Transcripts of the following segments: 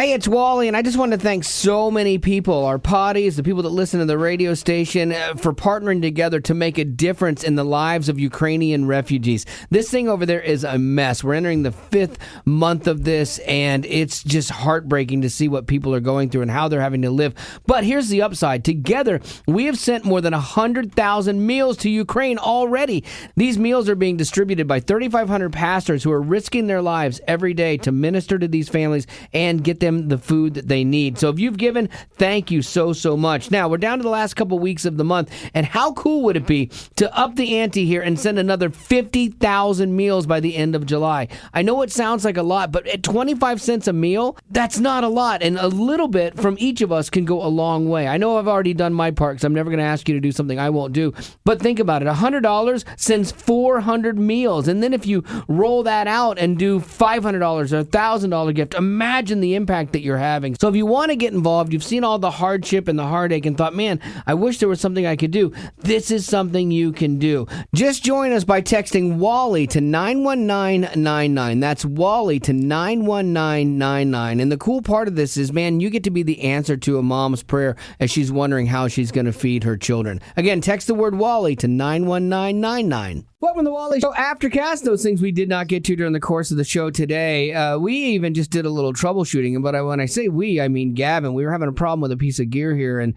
Hey, it's Wally, and I just want to thank so many people, our potties, the people that listen to the radio station, for partnering together to make a difference in the lives of Ukrainian refugees. This thing over there is a mess. We're entering the 5th month of this, and it's just heartbreaking to see what people are going through and how they're having to live. But here's the upside. Together, we have sent more than 100,000 meals to Ukraine already. These meals are being distributed by 3,500 pastors who are risking their lives every day to minister to these families and get them the food that they need. So if you've given, thank you so much. Now, we're down to the last couple weeks of the month, and how cool would it be to up the ante here and send another 50,000 meals by the end of July? I know it sounds like a lot, but at 25 cents a meal, that's not a lot, and a little bit from each of us can go a long way. I know I've already done my part because I'm never going to ask you to do something I won't do, but think about it. $100 sends 400 meals, and then if you roll that out and do $500 or $1,000 gift, imagine the impact that you're having. So if you want to get involved, you've seen all the hardship and the heartache and thought, man, I wish there was something I could do. This is something you can do. Just join us by texting Wally to 91999. That's Wally to 91999. And the cool part of this is, man, you get to be the answer to a mom's prayer as she's wondering how she's going to feed her children. Again, text the word Wally to 91999. Welcome to the Wally Show Aftercast. Those things we did not get to during the course of the show today. We even just did a little troubleshooting. But when I say we, I mean Gavin. We were having a problem with a piece of gear here. And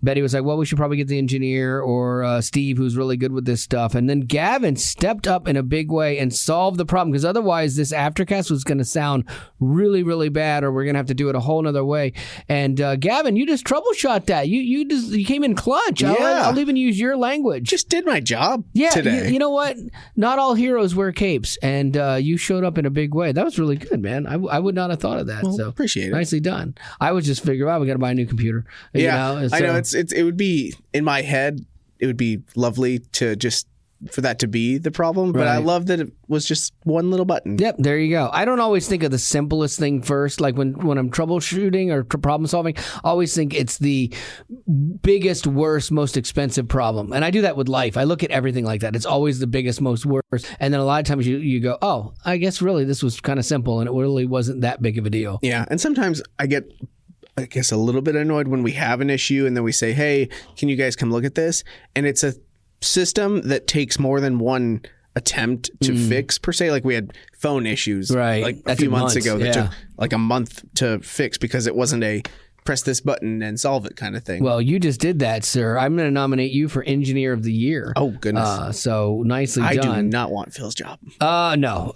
Betty was like, well, we should probably get the engineer or Steve, who's really good with this stuff. And then Gavin stepped up in a big way and solved the problem. Because otherwise, this Aftercast was going to sound really, really bad. Or we're going to have to do it a whole nother way. And Gavin, you just troubleshot that. You came in clutch. Yeah. I'll even use your language. Just did my job You today. know what? Not all heroes wear capes, and you showed up in a big way. That was really good, man. I would not have thought of that. Well, so appreciate it. Nicely done. I was just figuring, we got to buy a new computer. Yeah, You know? I know. It would be in my head. It would be lovely to just for that to be the problem, but I love that it was just one little button. Yep, there you go. I don't always think of the simplest thing first. Like when I'm troubleshooting or problem solving, I always think it's the biggest, worst, most expensive problem. And I do that with life. I look at everything like that. It's always the biggest, most worst. And then a lot of times you go, oh, I guess really this was kind of simple and it really wasn't that big of a deal. Yeah, and sometimes I get a little bit annoyed when we have an issue and then we say, hey, can you guys come look at this? And it's a system that takes more than one attempt to fix per se. Like we had phone issues like a few months ago that took like a month to fix because it wasn't a press this button and solve it kind of thing. Well, you just did that, sir. I'm going to nominate you for Engineer of the Year. Oh, goodness. So nicely done. I do not want Phil's job. No.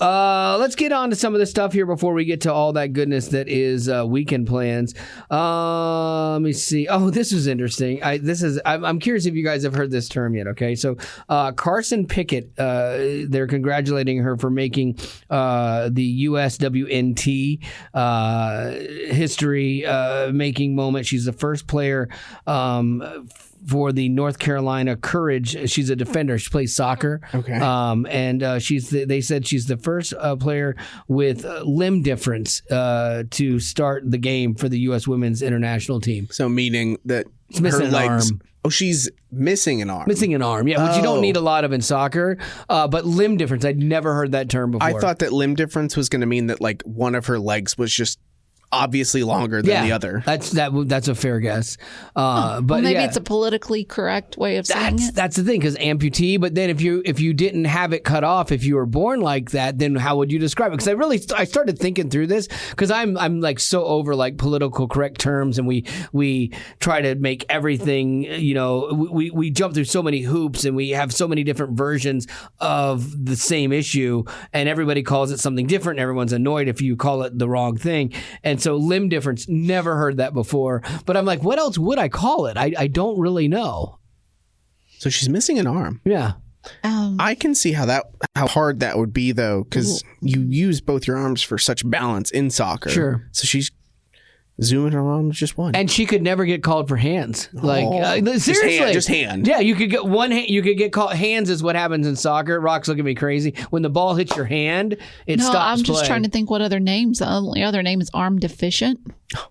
Let's get on to some of the stuff here before we get to all that goodness that is weekend plans. Let me see. Oh, this is interesting. I'm curious if you guys have heard this term yet, okay? So Carson Pickett, they're congratulating her for making the USWNT history making moment. She's the first player for the North Carolina Courage. She's a defender. She plays soccer. Okay. And they said she's the first player with limb difference to start the game for the U.S. women's international team. So meaning that missing her legs... an arm. Oh, she's missing an arm. Missing an arm, yeah, which you don't need a lot of in soccer. But limb difference, I'd never heard that term before. I thought that limb difference was going to mean that like one of her legs was just obviously longer than the other. That's a fair guess. But maybe it's a politically correct way of saying it. That's the thing, because amputee. But then if you didn't have it cut off, if you were born like that, then how would you describe it? Because I started thinking through this because I'm like so over like political correct terms, and we try to make everything, you know, we jump through so many hoops and we have so many different versions of the same issue, and everybody calls it something different. And everyone's annoyed if you call it the wrong thing. And so limb difference, never heard that before. But I'm like, what else would I call it? I don't really know. So she's missing an arm. Yeah. I can see how hard that would be, though, because you use both your arms for such balance in soccer. Sure. So she's zooming her arms just one. And she could never get called for hands. Seriously. Just hand. Yeah, you could get one hand. You could get called. Hands is what happens in soccer. Rock's looking at me crazy. When the ball hits your hand, it stops play. I'm just trying to think what other names. The only other name is arm deficient.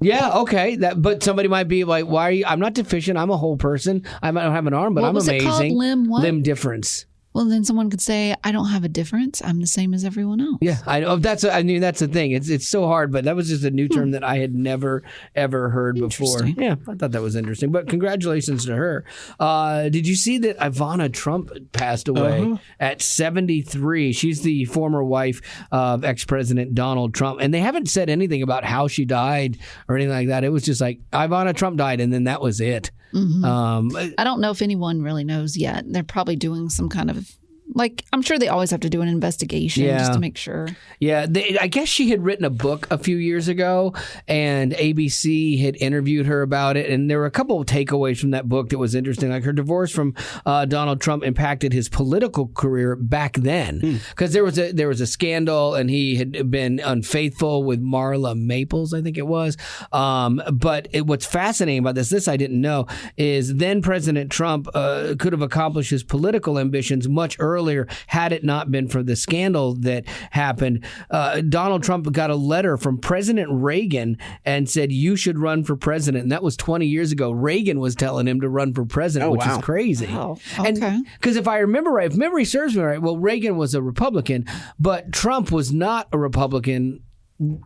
Yeah, okay. But somebody might be like, why are you? I'm not deficient. I'm a whole person. I don't have an arm, but I'm amazing. It called? Limb what? Limb difference. Well, then someone could say, I don't have a difference. I'm the same as everyone else. Yeah, I know. That's the thing. It's so hard, but that was just a new term that I had never ever heard before. Yeah, I thought that was interesting. But congratulations to her. Did you see that Ivana Trump passed away at 73? She's the former wife of ex-President Donald Trump, and they haven't said anything about how she died or anything like that. It was just like Ivana Trump died, and then that was it. I don't know if anyone really knows yet. They're probably doing some kind of, I'm sure they always have to do an investigation just to make sure. Yeah, I guess she had written a book a few years ago, and ABC had interviewed her about it, and there were a couple of takeaways from that book that was interesting. Like her divorce from Donald Trump impacted his political career back then, because there was a scandal, and he had been unfaithful with Marla Maples, I think it was. But what's fascinating about this I didn't know, is then President Trump could have accomplished his political ambitions much earlier had it not been for the scandal that happened. Donald Trump got a letter from President Reagan and said, you should run for president. And that was 20 years ago. Reagan was telling him to run for president, which is crazy. Wow. Okay. Because if I remember right, if memory serves me right, well, Reagan was a Republican, but Trump was not a Republican.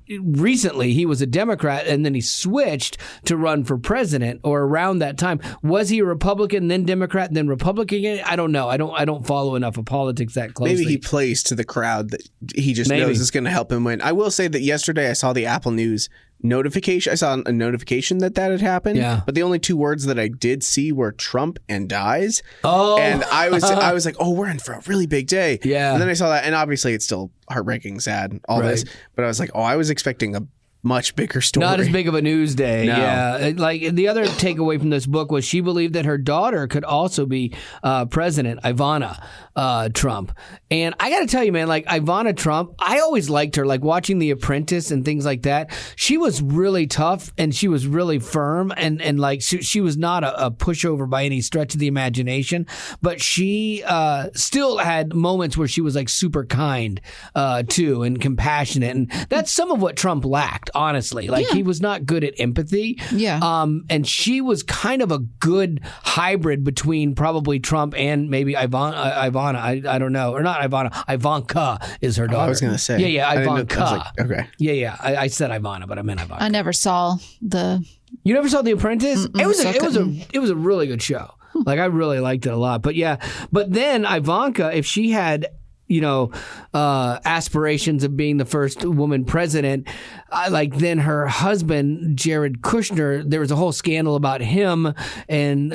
Recently, he was a Democrat, and then he switched to run for president, or around that time. Was he a Republican, then Democrat, then Republican again? I don't know. I don't follow enough of politics that closely. Maybe he plays to the crowd that he just knows is going to help him win. I will say that yesterday I saw the Apple News notification. I saw a notification that had happened. Yeah. But the only two words that I did see were Trump and dies. Oh. And I was like, oh, we're in for a really big day. Yeah. And then I saw that, and obviously it's still heartbreaking, sad, all this. But I was like, oh, I was expecting a much bigger story. Not as big of a news day. No. Yeah. Like the other takeaway from this book was she believed that her daughter could also be president, Ivana Trump. And I got to tell you, man, like Ivana Trump, I always liked her, like watching The Apprentice and things like that. She was really tough, and she was really firm, and like she was not a pushover by any stretch of the imagination, but she still had moments where she was like super kind too, and compassionate. And that's some of what Trump lacked. Honestly, like he was not good at empathy. Yeah. And she was kind of a good hybrid between probably Trump and maybe Ivana. I don't know, or not Ivana. Ivanka is her daughter. I was going to say. Yeah, Ivanka. I was like, okay. Yeah. I said Ivana, but I meant Ivanka. I never saw the. You never saw The Apprentice? It was a really good show. Like I really liked it a lot. But yeah, but then Ivanka, if she had, aspirations of being the first woman president, like then her husband, Jared Kushner, there was a whole scandal about him and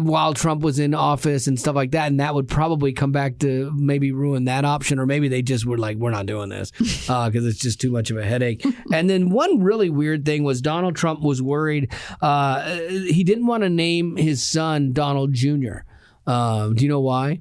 while Trump was in office and stuff like that, and that would probably come back to maybe ruin that option, or maybe they just were like, we're not doing this because it's just too much of a headache. And then one really weird thing was Donald Trump was worried. He didn't want to name his son Donald Jr. Do you know why?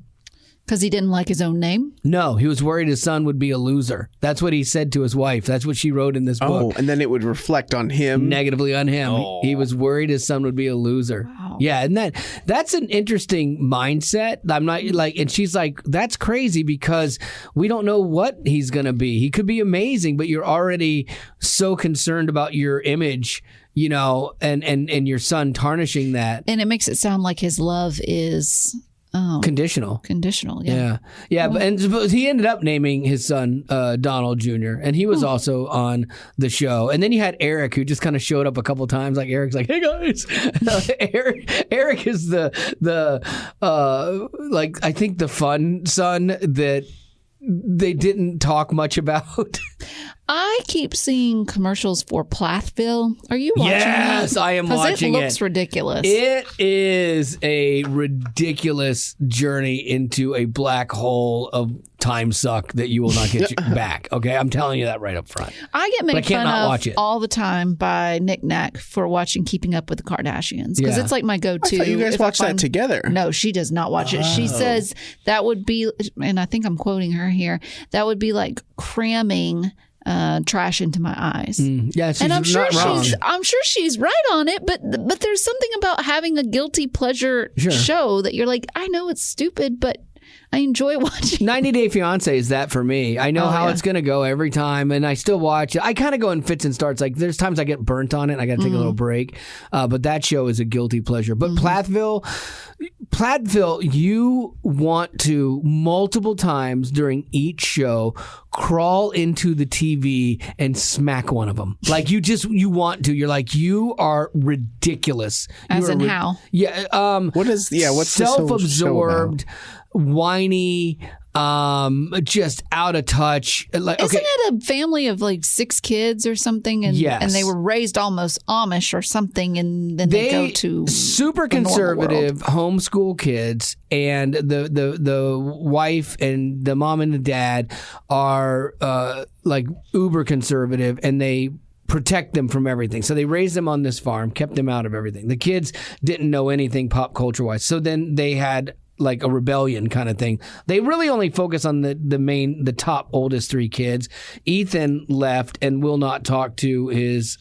Because he didn't like his own name? No, he was worried his son would be a loser. That's what he said to his wife. That's what she wrote in this book. Oh, and then it would reflect on him. Negatively on him. Oh. He was worried his son would be a loser. Wow. Yeah, and that's an interesting mindset. I'm not like, and she's like, that's crazy because we don't know what he's going to be. He could be amazing, but you're already so concerned about your image, and your son tarnishing that. And it makes it sound like his love is... Conditional, yeah. But he ended up naming his son Donald Jr., and he was also on the show. And then you had Eric, who just kind of showed up a couple times. Like Eric's like, "Hey guys," Eric is the I think the fun son that they didn't talk much about. I keep seeing commercials for Plathville. Are you watching that? Yes, I am watching it. It looks ridiculous. It is a ridiculous journey into a black hole of time suck that you will not get back. Okay, I'm telling you that right up front. I get made fun of all the time by Nick Nack for watching Keeping Up with the Kardashians because it's like my go-to. I thought you guys watch that together. No, she does not watch it. She says that would be, and I think I'm quoting her here, that would be like cramming trash into my eyes. Yeah, she's and I'm sure not wrong. she's right on it, but there's something about having a guilty pleasure show that you're like, I know it's stupid, but I enjoy watching. 90 Day Fiancé is that for me. I know how it's going to go every time, and I still watch it. I kind of go in fits and starts. Like there's times I get burnt on it, and I got to take a little break. But that show is a guilty pleasure. But Plathville Platteville, you want to multiple times during each show crawl into the TV and smack one of them. Like you want to. You're like, you are ridiculous. As in how? Yeah. What's this whole show about? Self-absorbed, whiny, just out of touch. Like, Isn't it a family of like 6 kids or something? And, Yes. and they were raised almost Amish or something, and then they go to super the normal conservative homeschool kids, and the wife and the mom and the dad are like uber conservative, and they protect them from everything. So they raised them on this farm, kept them out of everything. The kids didn't know anything pop culture wise. So then they had like a rebellion kind of thing. They really only focus on the top oldest 3 kids. Ethan left and will not talk to his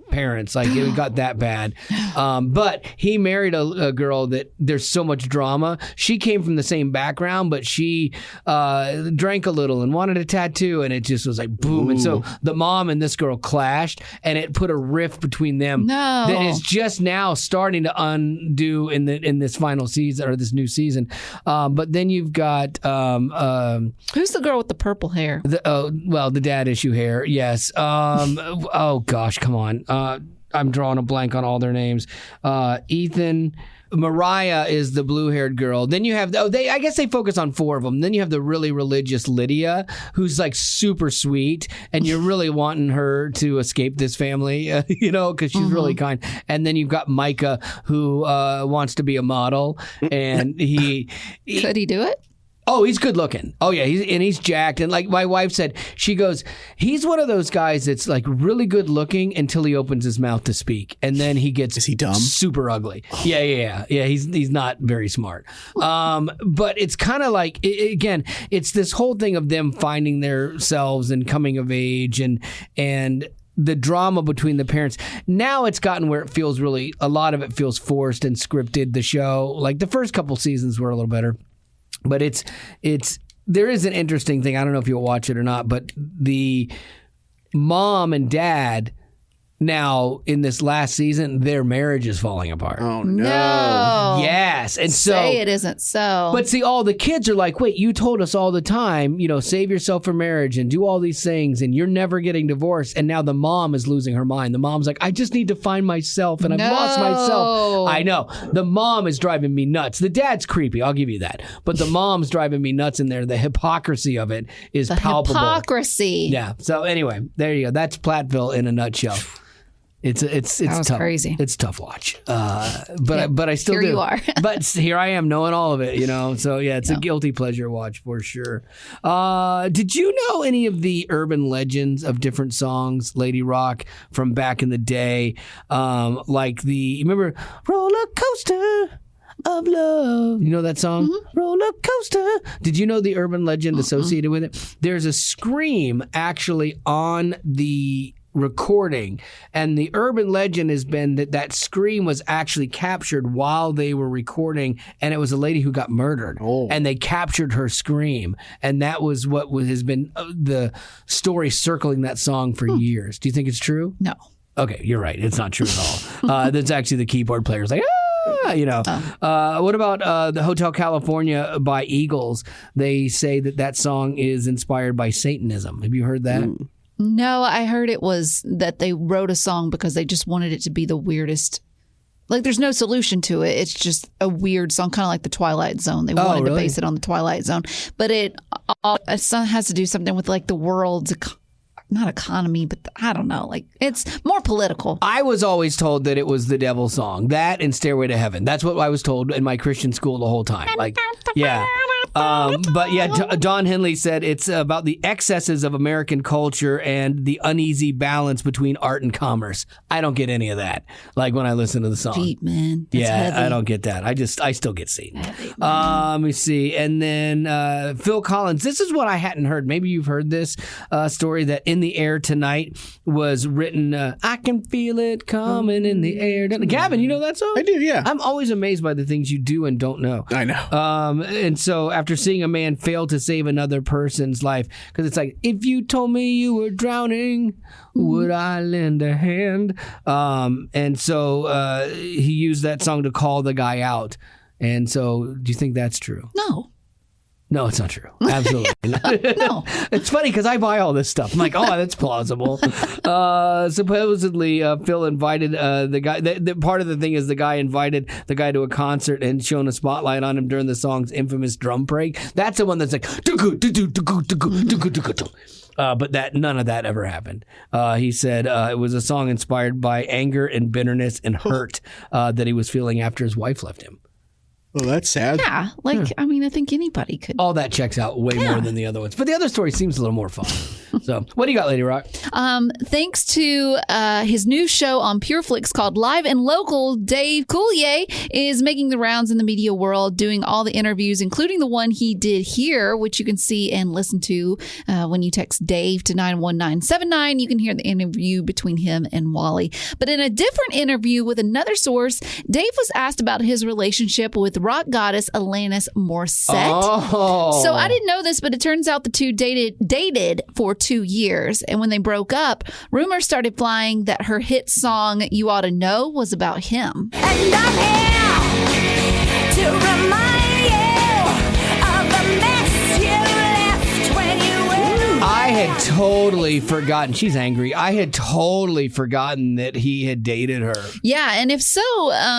parents. Like it got that bad. But he married a girl that there's so much drama. She came from the same background, but she drank a little and wanted a tattoo, and it just was like boom. Ooh. And so the mom and this girl clashed, and it put a rift between them No. that is just now starting to undo in this final season or this new season. But then you've got Who's the girl with the purple hair? the dad issue hair. Yes. Oh gosh, come on. I'm drawing a blank on all their names. Ethan. Mariah is the blue-haired girl. Then you have I guess they focus on 4 of them. Then you have the really religious Lydia, who's like super sweet, and you're really wanting her to escape this family, because she's really kind. And then you've got Micah, who wants to be a model, and he Could he do it? Oh, he's good looking. Oh, yeah. He's jacked. And like my wife said, she goes, he's one of those guys that's like really good looking until he opens his mouth to speak. And then he gets Is he dumb? super ugly. Yeah. He's not very smart. But it's kind of like, again, it's this whole thing of them finding themselves and coming of age and the drama between the parents. Now it's gotten where it feels really, a lot of it feels forced and scripted, the show. Like the first couple seasons were a little better. But there is an interesting thing. I don't know if you'll watch it or not, but the mom and dad now in this last season, their marriage is falling apart. Oh no. No. Yes. And so Say it isn't so. But see, all the kids are like, wait, you told us all the time, save yourself for marriage and do all these things and you're never getting divorced. And now the mom is losing her mind. The mom's like, I just need to find myself and I've lost myself. I know. The mom is driving me nuts. The dad's creepy. I'll give you that. But the mom's driving me nuts in there. The hypocrisy of it is palpable. Hypocrisy. Yeah. So anyway, there you go. That's Platteville in a nutshell. It's That was tough. crazy. It's tough watch. But I still Here do. you are. But here I am knowing all of it, So yeah, it's a guilty pleasure watch for sure. Did you know any of the urban legends of different songs, Lady Rock, from back in the day? Like remember Roller Coaster of Love? You know that song? Mm-hmm. Roller Coaster. Did you know the urban legend associated with it? There's a scream actually on the recording, and the urban legend has been that scream was actually captured while they were recording, and it was a lady who got murdered, and they captured her scream, and that was what has been the story circling that song for years. Do you think it's true? No. Okay, you're right. It's not true at all. That's actually the keyboard player's like, what about the Hotel California by Eagles? They say that song is inspired by Satanism. Have you heard that? No, I heard it was that they wrote a song because they just wanted it to be the weirdest. Like, there's no solution to it. It's just a weird song, kind of like the Twilight Zone. They wanted to base it on the Twilight Zone. But it has to do something with, like, the world's, not economy, but I don't know. Like, it's more political. I was always told that it was the Devil song. That and Stairway to Heaven. That's what I was told in my Christian school the whole time. Like, yeah. But yeah, Don Henley said it's about the excesses of American culture and the uneasy balance between art and commerce. I don't get any of that. Like when I listen to the song. Deep, man. That's heavy. I don't get that. I still get Satan. Let me see. And then Phil Collins. This is what I hadn't heard. Maybe you've heard this story that In the Air Tonight was written. I can feel it coming in the air. Gavin, you know that song? I do, yeah. I'm always amazed by the things you do and don't know. I know. And so after seeing a man fail to save another person's life, because it's like, if you told me you were drowning, would I lend a hand? And so he used that song to call the guy out. And so do you think that's true? No, it's not true. Absolutely not. No. It's funny because I buy all this stuff. I'm like, oh, that's plausible. Supposedly, Phil invited the guy. The part of the thing is the guy invited the guy to a concert and shone a spotlight on him during the song's infamous drum break. That's the one that's like, but none of that ever happened. He said it was a song inspired by anger and bitterness and hurt that he was feeling after his wife left him. Well, that's sad. Yeah, I mean, I think anybody could. All that checks out way more than the other ones. But the other story seems a little more fun. So, what do you got, Lady Rock? Thanks to his new show on PureFlix called Live and Local, Dave Coulier is making the rounds in the media world, doing all the interviews, including the one he did here, which you can see and listen to when you text Dave to 91979. You can hear the interview between him and Wally. But in a different interview with another source, Dave was asked about his relationship with rock goddess Alanis Morisette. Oh. So I didn't know this, but it turns out the two dated for 2 years. And when they broke up, rumors started flying that her hit song You Ought to Know was about him. And I'm here to remind you of the mess you left when you were. I had totally forgotten. She's angry. I had totally forgotten that he had dated her. Yeah, and if so,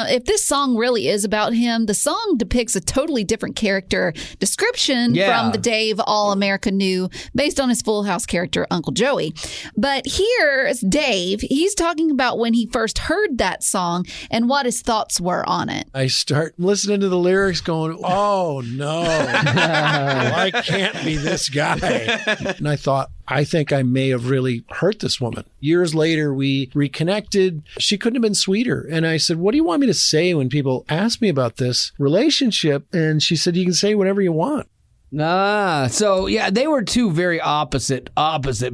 if this song really is about him, the song depicts a totally different character description from the Dave All America knew, based on his Full House character, Uncle Joey. But here's Dave. He's talking about when he first heard that song and what his thoughts were on it. I start listening to the lyrics going, oh, no, I can't be this guy. And I thought, I think I may have really hurt this woman. Years later, we reconnected. She couldn't have been sweeter. And I said, what do you want me to say when people ask me about this relationship? And she said, you can say whatever you want. So yeah, they were two very opposite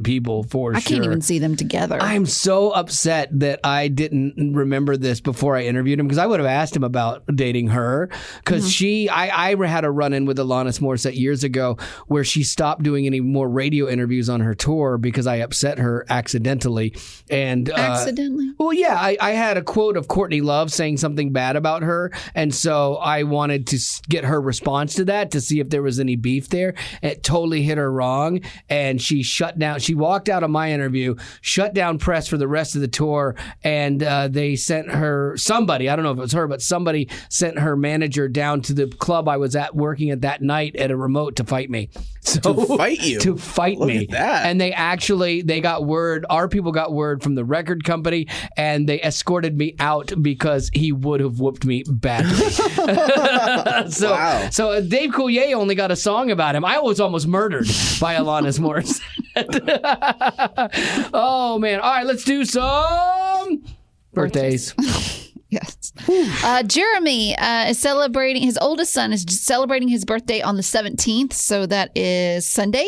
people for sure. I can't even see them together. I'm so upset that I didn't remember this before I interviewed him, because I would have asked him about dating her, because I had a run-in with Alanis Morissette years ago where she stopped doing any more radio interviews on her tour because I upset her accidentally. And accidentally? Well, yeah, I had a quote of Courtney Love saying something bad about her, and so I wanted to get her response to that to see if there was any beef there. It totally hit her wrong, and she shut down. She walked out of my interview, shut down press for the rest of the tour, and they sent her, somebody, I don't know if it was her, but somebody sent her manager down to the club I was at working at that night at a remote to fight me. So, to fight you? To fight Look me. at that. And they got word, our people got word from the record company, and they escorted me out because he would have whooped me badly. Wow. So Dave Coulier only got a song about him. I was almost murdered by Alanis Morissette. Oh, man. All right, let's do some birthdays. Yes. Jeremy is celebrating, his oldest son is celebrating his birthday on the 17th. So that is Sunday.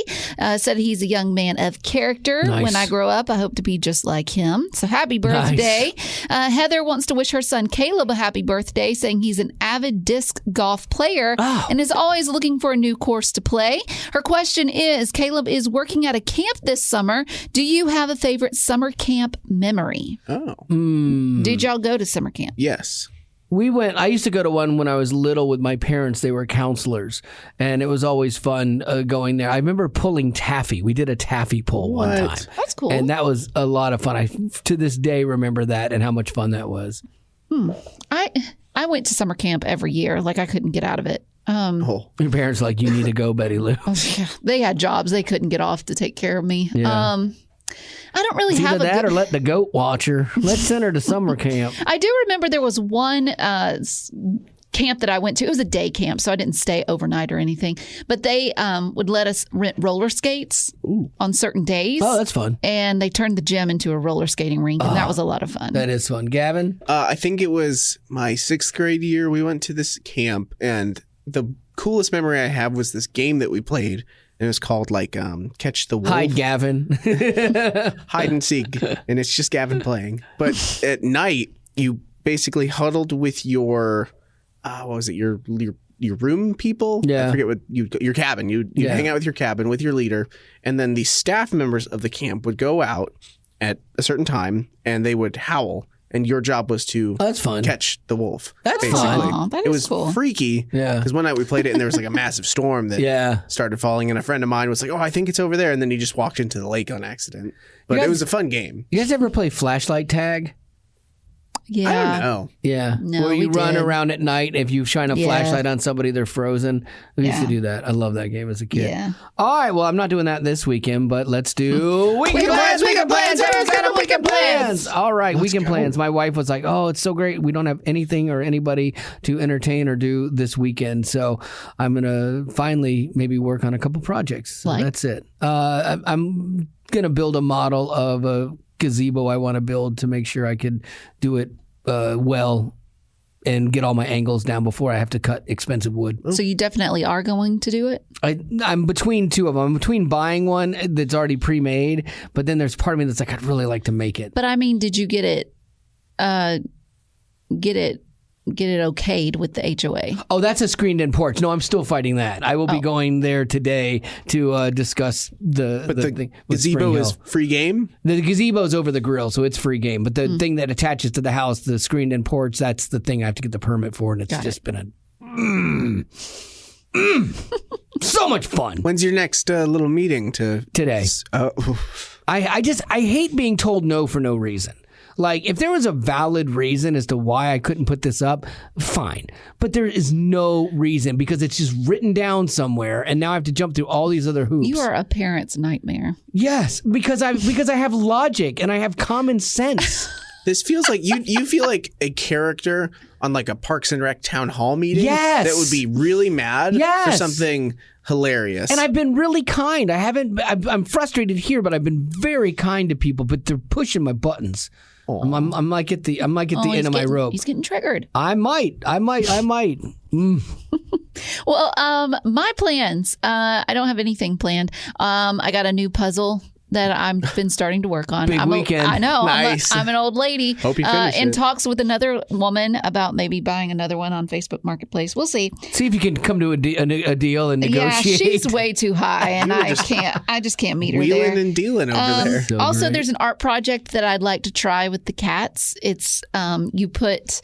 Said he's a young man of character. Nice. When I grow up, I hope to be just like him. So happy birthday. Nice. Heather wants to wish her son Caleb a happy birthday, saying he's an avid disc golf player and is always looking for a new course to play. Her question is, Caleb is working at a camp this summer. Do you have a favorite summer camp memory? Oh. Did y'all go to summer camp? Yes. I used to go to one when I was little with my parents. They were counselors, and it was always fun going there. I remember pulling taffy. We did a taffy pull one time. That's cool. And that was a lot of fun. I, to this day, remember that and how much fun that was. I went to summer camp every year. Like, I couldn't get out of it. Your parents were like, you need to go, Betty Lou. Yeah, they had jobs. They couldn't get off to take care of me. Yeah. I don't really have either that or let the goat watch her. Let's send her to summer camp. I do remember there was one camp that I went to. It was a day camp, so I didn't stay overnight or anything. But they would let us rent roller skates on certain days. Oh, that's fun. And they turned the gym into a roller skating rink, and that was a lot of fun. That is fun. Gavin? I think it was my 6th grade year. We went to this camp, and the coolest memory I have was this game that we played. And it was called Catch the Wolf. Hide Gavin. Hide and seek. And it's just Gavin playing. But at night, you basically huddled with your, what was it, your room people? Yeah. I forget what your cabin. You'd hang out with your cabin with your leader. And then the staff members of the camp would go out at a certain time and they would howl and your job was to that's fun. catch the wolf. That's basically. fun. Aw, that It is was cool. freaky. Yeah. Because one night we played it and there was like a massive storm that started falling, and a friend of mine was like, "Oh, I think it's over there," and then he just walked into the lake on accident. But guys- it was a fun game. You guys ever play flashlight tag? Yeah. I don't know. Yeah. No, Where you we run did. around at night. If you shine a Yeah. flashlight on somebody, they're frozen. We used to Yeah. do that. I love that game as a kid. Yeah. All right. Well, I'm not doing that this weekend, but let's do weekend plans. Everyone's got a weekend plans. All right. Weekend plans. My wife was like, "Oh, it's so great. We don't have anything or anybody to entertain or do this weekend. So I'm going to finally maybe work on a couple projects. So Like? that's it. I'm going to build a model of a gazebo I want to build to make sure I could do it well and get all my angles down before I have to cut expensive wood. So you definitely are going to do it? I'm between two of them. I'm between buying one that's already pre-made, but then there's part of me that's like, I'd really like to make it. But I mean, did you get it okayed with the HOA? Oh, that's a screened-in porch. No, I'm still fighting that. I will be going there today to discuss the thing. with Gazebo Spring is Hill. free game. The gazebo's over the grill, so it's free game. But the thing that attaches to the house, the screened-in porch, that's the thing I have to get the permit for, and it's just been so much fun. When's your next little meeting to Today. Oh, I hate being told no for no reason. Like, if there was a valid reason as to why I couldn't put this up, fine. But there is no reason because it's just written down somewhere, and now I have to jump through all these other hoops. You are a parent's nightmare. Yes, because I have logic and I have common sense. this feels like you feel like a character on like a Parks and Rec town hall meeting. Yes. That would be really mad for Yes. something hilarious. And I've been really kind. I'm frustrated here, but I've been very kind to people. But they're pushing my buttons. I'm like at the end of my rope. He's getting triggered. I might. Well, my plans. I don't have anything planned. I got a new puzzle that I've been starting to work on. Big weekend. I know. Nice. I'm an old lady. Hope you finish in it. talks with another woman about maybe buying another one on Facebook Marketplace. We'll see. See if you can come to a deal and negotiate. Yeah, she's way too high, and I just can't meet her wheeling there. and dealing over there. So Also, great. there's an art project that I'd like to try with the cats. It's you put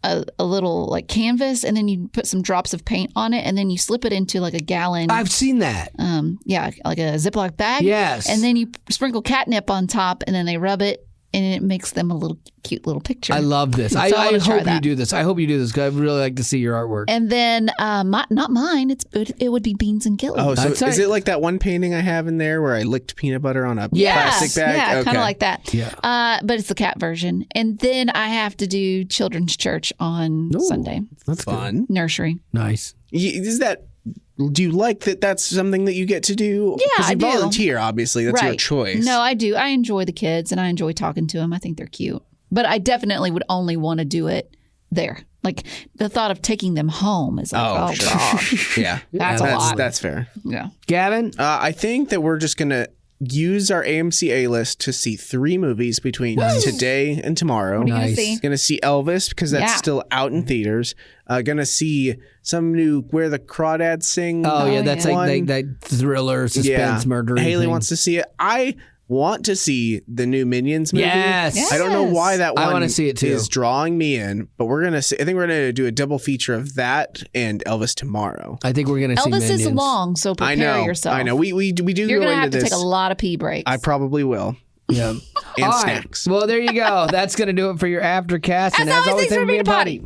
a little like canvas, and then you put some drops of paint on it, and then you slip it into like a gallon. I've seen that. Like a Ziploc bag. Yes. And then you sprinkle catnip on top, and then they rub it, and it makes them a little cute little picture. I love this. So I wanna try hope you that. do this. I hope you do this because I'd really like to see your artwork. And then not mine. It would be Beans and Gilly. Oh, so That's is right. it like that one painting I have in there where I licked peanut butter on a Yes, plastic bag? yeah, Okay. kind of like that. Yeah. But it's the cat version. And then I have to do children's church on Sunday. That's fun. Nursery. Nice. Do you like that that's something that you get to do? Yeah, 'Cause I you do. volunteer, obviously. That's your choice. No, I do. I enjoy the kids and I enjoy talking to them. I think they're cute. But I definitely would only want to do it there. Like the thought of taking them home is like, oh, sure. gosh. Yeah. That's a lot. That's fair. Yeah. Gavin? I think that we're just going to use our AMC A-list to see 3 movies between today and tomorrow. What are you Nice. going to see? Gonna see Elvis because that's Yeah. still out in theaters. Gonna see some new Where the Crawdads Sing. Oh, yeah, that's yeah. like that thriller, suspense, murder. Haley thing. wants to see it. I want to see the new Minions movie. Yes. I don't know why that I one wanna see it too. is drawing me in, but we're gonna see. I think we're gonna do a double feature of that and Elvis tomorrow. I think we're going to see Elvis is Minions. long, so prepare I know. yourself. I know. We do You're go going to into have to this. take a lot of pee breaks. I probably will. Yeah. And All right. snacks. Well, there you go. That's going to do it for your Aftercast. And as always, thanks for being a potty.